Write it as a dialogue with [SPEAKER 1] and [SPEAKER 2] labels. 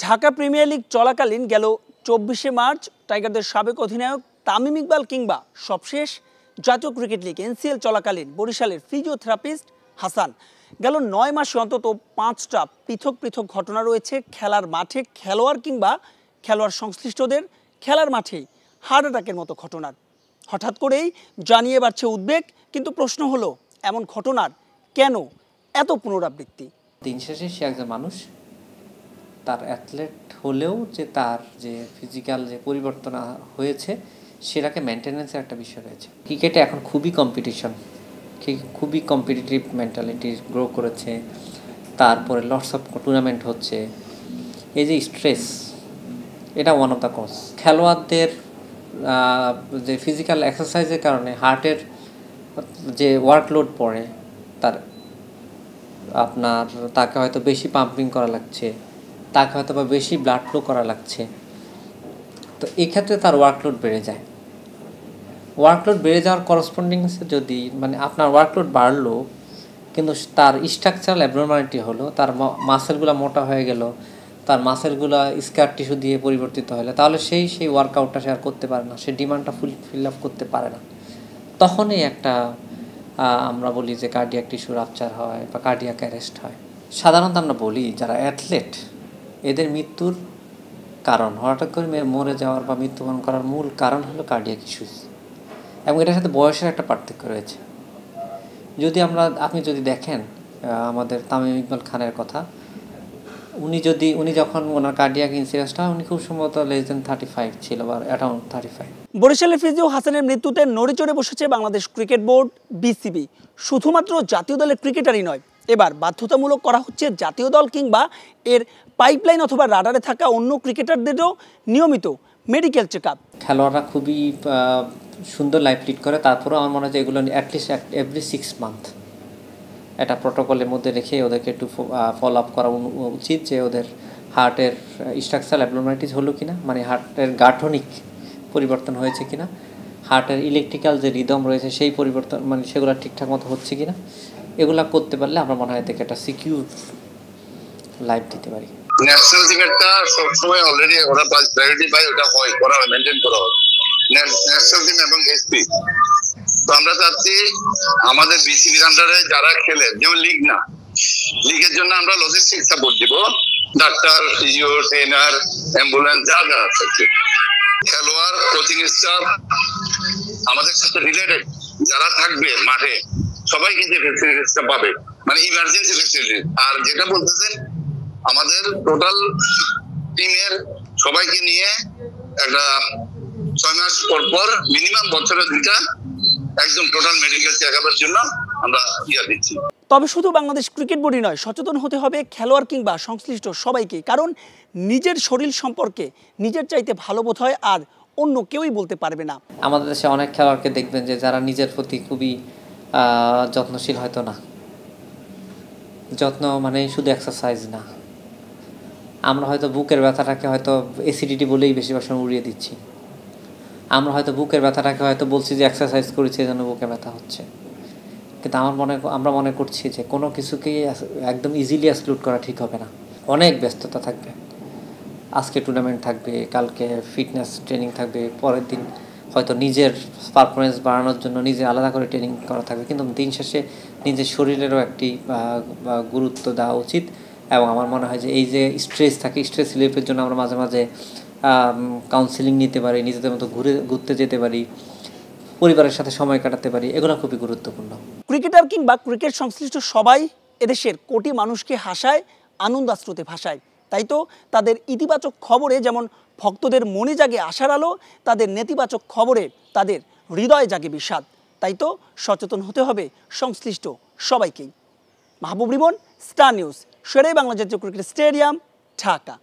[SPEAKER 1] Dhaka premier league চলাকালীন গেল ২৪শে মার্চ টাইগারদের সাবেক অধিনায়ক তামিম ইকবাল কিংবা সবশেষ জাতীয় ক্রিকেট লিগ এনসিএল চলাকালীন বরিশালের ফিজিওথেরাপিস্ট হাসান গেল ৯ মাসে অন্তত ৫টা পৃথক পৃথক ঘটনা রয়েছে খেলার মাঠে খেলোয়াড় কিংবা খেলোয়াড় সংশ্লিষ্টদের খেলার মাঠেই হার্ট অ্যাটাকের মতো ঘটনার হঠাৎ করেই জানিয়ে বাড়ছে উদ্বেগ। কিন্তু প্রশ্ন হলো এমন ঘটনার কেন এত পুনরাবৃত্তি?
[SPEAKER 2] দিন শেষে সে একজন মানুষ, তার অ্যাথলেট হলেও যে তার যে ফিজিক্যাল যে পরিবর্তন হয়েছে সেটাকে মেনটেন্যান্সের একটা বিষয় রয়েছে। ক্রিকেটে এখন খুবই কম্পিটিশন, খুবই কম্পিটিটিভ মেন্টালিটি গ্রো করেছে, তারপরে লটস অফ টুর্নামেন্ট হচ্ছে, এই যে স্ট্রেস এটা ওয়ান অফ দ্য কজ। খেলোয়াড়দের যে ফিজিক্যাল এক্সারসাইজের কারণে হার্টের যে ওয়ার্কলোড পড়ে, তাকে হয়তো বেশি পাম্পিং করা লাগছে, তাকে হয়তো বা বেশি ব্লাড ফ্লো করা লাগছে, তো এক্ষেত্রে তার ওয়ার্কলোড বেড়ে যায়। ওয়ার্কলোড বেড়ে যাওয়ার করসপন্ডিংসে যদি আপনার ওয়ার্কলোড বাড়লো কিন্তু তার স্ট্রাকচারাল অ্যাবনর্মালিটি হলো, তার মাসেলগুলো মোটা হয়ে গেল, তার মাসেলগুলো স্কার টিস্যু দিয়ে পরিবর্তিত হলে, তাহলে সেই ওয়ার্কআউটটা সে আর করতে পারে না, সে ডিমান্ডটা ফিল আপ করতে পারে না। তখনই একটা আমরা বলি যে কার্ডিয়াক টিস্যু রাপচার হয় বা কার্ডিয়াক অ্যারেস্ট হয়। সাধারণত আমরা বলি যারা অ্যাথলেট এদের মৃত্যুর কারণ, হঠাৎ করে মরে যাওয়ার বা মৃত্যুবরণ করার মূল কারণ হলো কার্ডিয়াক ইস্যুস, এবং এটার সাথে বয়সের একটা পার্থক্য রয়েছে। আপনি যদি দেখেন আমাদের তামিম ইকবাল খানের কথা, উনি যখন ওনার কার্ডিয়াক ইনসিডেন্সটা উনি খুব সম্ভবত লেস দেন 35 ছিল বা অ্যারাউন্ড 35।
[SPEAKER 1] বরিশালের ফিজিও হাসানের মৃত্যুতে নড়েচড়ে বসেছে বাংলাদেশ ক্রিকেট বোর্ড বিসিবি। শুধুমাত্র জাতীয় দলের ক্রিকেটারই নয়, এবার বাধ্যতামূলক করা হচ্ছে জাতীয় দল কিংবা এর পাইপলাইন অথবা রাডারে থাকা অন্য ক্রিকেটারদেরও নিয়মিত মেডিকেল চেক আপ।
[SPEAKER 2] খেলোয়াড়রা খুবই সুন্দর লাইফ লিড করে, তারপরেও আমার মনে হয় যে এগুলো অ্যাটলিস্ট এভরি 6 মান্থ একটা প্রোটোকলের মধ্যে রেখে ওদেরকে একটু ফলো আপ করা উচিত, যে ওদের হার্টের স্ট্রাকচারাল অ্যাবনর্মালিটিস হলো কিনা, হার্টের গাঠনিক পরিবর্তন হয়েছে কিনা, হার্টের ইলেকট্রিক্যাল যে রিদম রয়েছে সেই পরিবর্তন সেগুলো ঠিকঠাক মতো হচ্ছে কিনা, এগুলা করতে পারলে আমরা মনে হয় থেকে একটা সিকিউর লাইফ দিতে পারি।
[SPEAKER 3] ন্যাশনাল টিমটা সবসময় অলরেডি ওরা প্রায়োরিটি পায়, ওটা হয় করা হয়, মেনটেন করা হয় ন্যাশনাল টিম এবং এসপি। তো আমরা চাচ্ছি আমাদের বিসিবির আন্ডারে যারা খেলে, যেমন লিগ না, লিগের জন্য আমরা লজিস্টিক সাপোর্ট দিব, ডাক্তার, ফিজিও, ট্রেনার, অ্যাম্বুলেন্স যা যা আছে, খেলোয়াড়, কোচিং স্টাফ, আমাদের সাথে রিলেটেড যারা থাকবে মাঠে সবাই কিন্তু ফেসিলিটিসটা পাবে, ইমার্জেন্সি ফেসিলিটি। আর যেটা বলতেছেন আমাদের টোটাল টিমের সবাইকে নিয়ে একটা 6 মাস পর মিনিমাম বছরে 2টা একদম টোটাল মেডিকেল চেকআপের জন্য আমরা দিচ্ছি।
[SPEAKER 1] তবে শুধু বাংলাদেশ ক্রিকেট বোর্ডই নয়, সচেতন হতে হবে খেলোয়াড় কিংবা সংশ্লিষ্ট সবাইকে, কারণ নিজের শরীর সম্পর্কে নিজের চাইতে ভালো বোধ হয় আর অন্য কেউই বলতে পারবে না।
[SPEAKER 2] আমাদের দেশে অনেক খেলোয়াড়কে দেখবেন যে যারা নিজের প্রতি খুবই যত্নশীল, হয়তো না যত্ন শুধু এক্সারসাইজ না, আমরা হয়তো বুকের ব্যথাটাকে হয়তো অ্যাসিডিটি বলেই বেশিরভাগ সময় উড়িয়ে দিচ্ছি। আমরা হয়তো বুকের ব্যথাটাকে হয়তো বলছি যে এক্সারসাইজ করেছি এজন্য বুকে ব্যথা হচ্ছে, কিন্তু আমরা মনে করছি যে কোনো কিছুকেই একদম ইজিলি এক্সক্লুড করা ঠিক হবে না। অনেক ব্যস্ততা থাকবে, আজকে টুর্নামেন্ট থাকবে, কালকে ফিটনেস ট্রেনিং থাকবে, পরের দিন হয়তো নিজের পারফরমেন্স বাড়ানোর জন্য নিজে আলাদা করে ট্রেনিং করা থাকবে, কিন্তু দিন শেষে নিজের শরীরেরও একটি গুরুত্ব দেওয়া উচিত। এবং আমার মনে হয় যে এই যে স্ট্রেস থাকে, স্ট্রেস রিলিফের জন্য আমরা মাঝে মাঝে কাউন্সিলিং নিতে পারি, নিজেদের মতো ঘুরতে যেতে পারি, পরিবারের সাথে সময় কাটাতে পারি, এগুলো খুবই গুরুত্বপূর্ণ।
[SPEAKER 1] ক্রিকেটার কিংবা ক্রিকেট সংশ্লিষ্ট সবাই এদেশের কোটি মানুষকে হাসায়, আনন্দাশ্রুতে ভাসায়। তাই তো তাদের ইতিবাচক খবরে যেমন ভক্তদের মনে জাগে আশার আলো, তাদের নেতিবাচক খবরে তাদের হৃদয়ে জাগে বিষাদ। তাই তো সচেতন হতে হবে সংশ্লিষ্ট সবাইকেই। মাহবুব রিমন, স্টার নিউজ, শেরে বাংলা জাতীয় ক্রিকেট স্টেডিয়াম, ঢাকা।